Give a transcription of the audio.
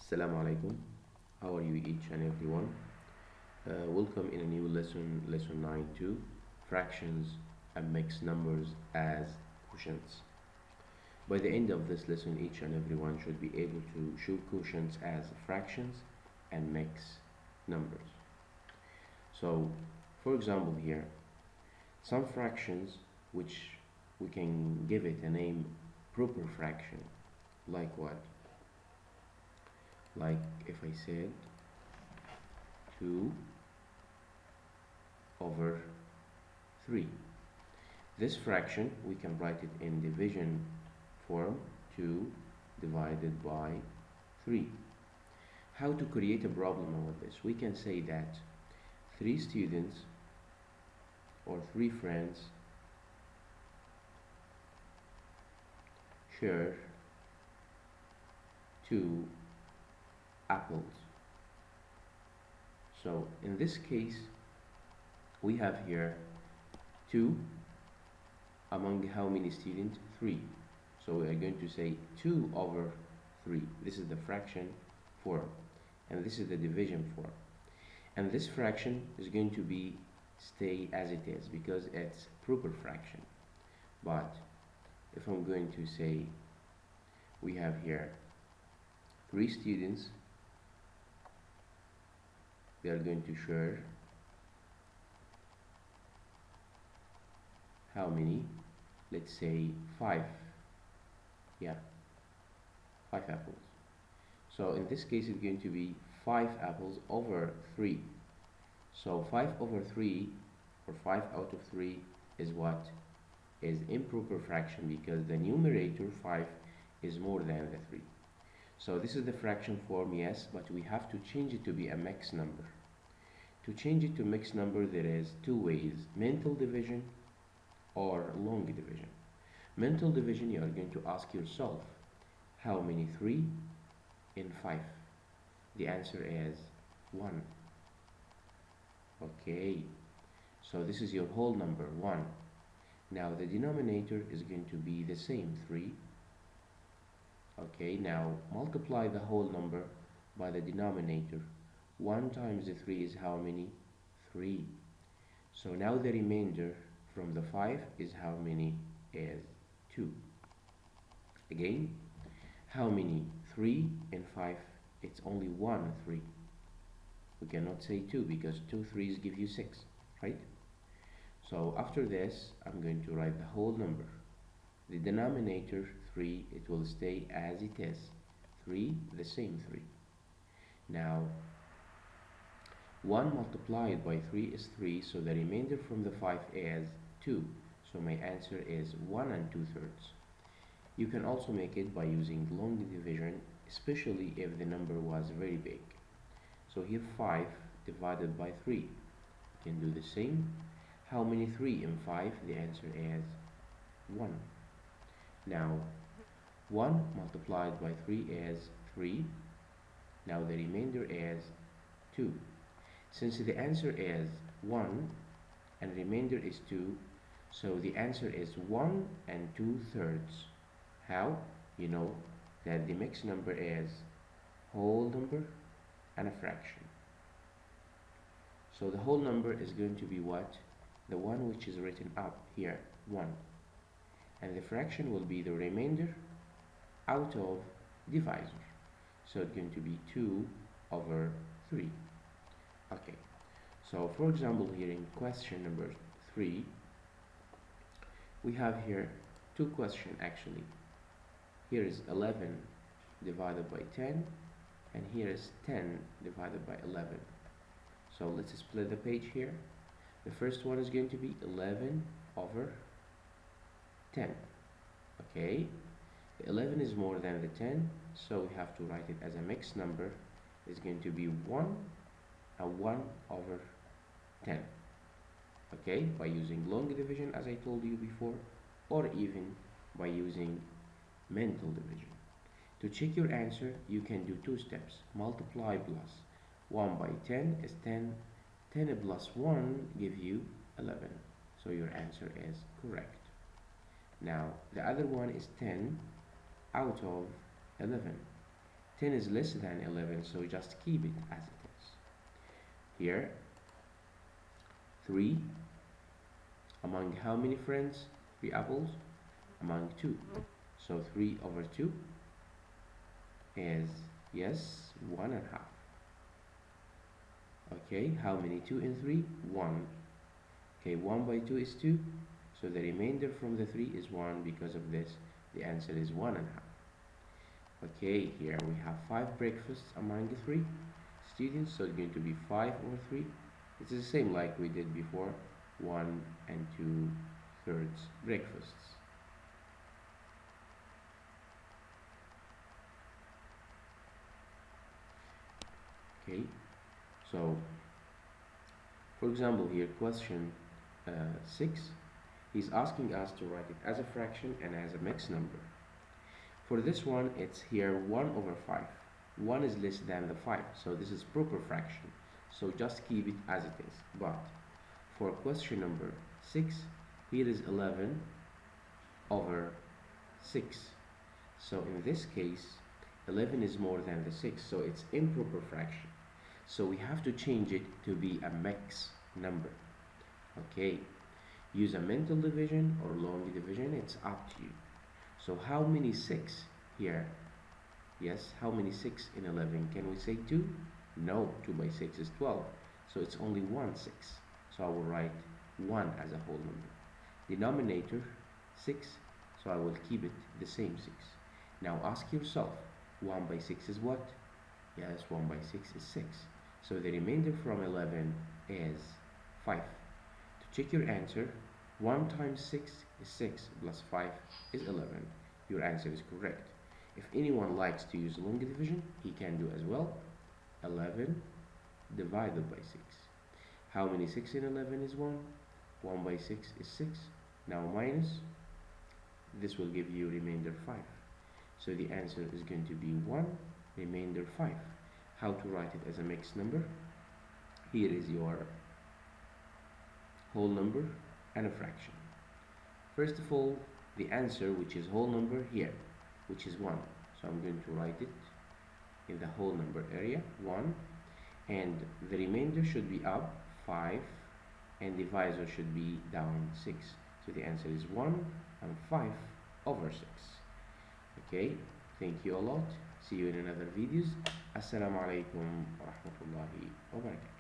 Assalamu alaikum. How are you each and everyone? Welcome in a new lesson 9 2, fractions and mixed numbers as quotients. By the end of this lesson, each and everyone should be able to show quotients as fractions and mixed numbers. So, for example here, some fractions which we can give it a name proper fraction, like what? Like if I said 2 over 3. This fraction we can write it in division form, 2 divided by 3. How to create a problem about this? We can say that 3 students or 3 friends share 2 apples. So in this case we have here 2 among how many students? 3. So we are going to say 2 over 3. This is the fraction form and this is the division form, and this fraction is going to be stay as it is because it's proper fraction. But if I'm going to say we have here 3 students, they are going to share how many? Let's say 5. Yeah, 5 apples. So in this case it's going to be 5 apples over 3. So 5 over 3 or 5 out of 3 is what? Is improper fraction because the numerator 5 is more than the 3. So this is the fraction form, yes, but we have to change it to be a mixed number. To change it to mixed number there is 2 ways: mental division or long division. Mental division, you are going to ask yourself, how many 3 in 5? The answer is 1. Okay, so this is your whole number, 1. Now the denominator is going to be the same, 3. Okay, now multiply the whole number by the denominator. 1 times the 3 is how many? 3. So now the remainder from the 5 is how many? Is 2. Again, how many 3 in 5? It's only 1 3. We cannot say 2 because 2 3s give you 6, right? So after this I'm going to write the whole number. The denominator 3, it will stay as it is. 3, the same 3. Now 1 multiplied by 3 is 3, so the remainder from the 5 is 2. So my answer is 1 and 2/3. You can also make it by using long division, especially if the number was very big. So here 5 divided by 3. You can do the same. How many 3 in 5? The answer is 1. Now 1 multiplied by 3 is 3. Now the remainder is 2. Since the answer is 1 and remainder is 2, so the answer is 1 and 2/3. How? You know that the mixed number is whole number and a fraction. So the whole number is going to be what? The one which is written up here, 1. And the fraction will be the remainder out of divisor. So it's going to be 2 over 3. Okay, so for example here in question number 3, we have here 2 questions actually. Here is 11 divided by 10, and here is 10 divided by 11. So let's split the page here. The first one is going to be 11 over 10. Okay, the 11 is more than the 10, so we have to write it as a mixed number. It's going to be 1 and 1 over 10. Okay, by using long division as I told you before, or even by using mental division. To check your answer, you can do 2 steps. Multiply plus 1 by 10 is 10. 10 plus 1 give you 11. So your answer is correct. Now the other one is 10 out of 11. 10 is less than 11, so just keep it as it is. Here, 3 among how many friends? 3 apples among 2. So 3 over 2 is, yes, 1.5. Okay, how many 2 in 3? 1. Okay, 1 by 2 is 2. So the remainder from the 3 is 1. Because of this, the answer is 1.5. Okay, here we have 5 breakfasts among the 3 students. So it's going to be 5 over 3. It's the same like we did before. 1 and 2/3 breakfasts. Okay, so for example here, question 6, he's asking us to write it as a fraction and as a mixed number. For this one, it's here 1 over 5. 1 is less than the 5, so this is proper fraction, so just keep it as it is. But for question number 6, here is 11 over 6. So in this case, 11 is more than the 6, so it's improper fraction. So we have to change it to be a mixed number. Okay, use a mental division or long division, it's up to you. So how many 6 here? Yes, how many 6 in 11? Can we say 2? No, 2 by 6 is 12. So it's only 1 6. So I will write 1 as a whole number. Denominator 6, so I will keep it the same 6. Now ask yourself, 1 by 6 is what? Yes, 1 by 6 is 6. So the remainder from 11 is 5. To check your answer, 1 times 6 is 6 plus 5 is 11. Your answer is correct. If anyone likes to use long division, he can do as well. 11 divided by 6. How many 6 in 11 is 1? 1 by 6 is 6. Now minus, this will give you remainder 5. So the answer is going to be 1 remainder 5. How to write it as a mixed number? Here is your whole number and a fraction. First of all, the answer, which is whole number here, which is 1. So I'm going to write it in the whole number area, 1. And the remainder should be up, 5. And divisor should be down, 6. So the answer is 1 and 5 over 6. Okay, thank you a lot. See you in another videos. Assalamu alaikum wa rahmatullahi wa barakatuh.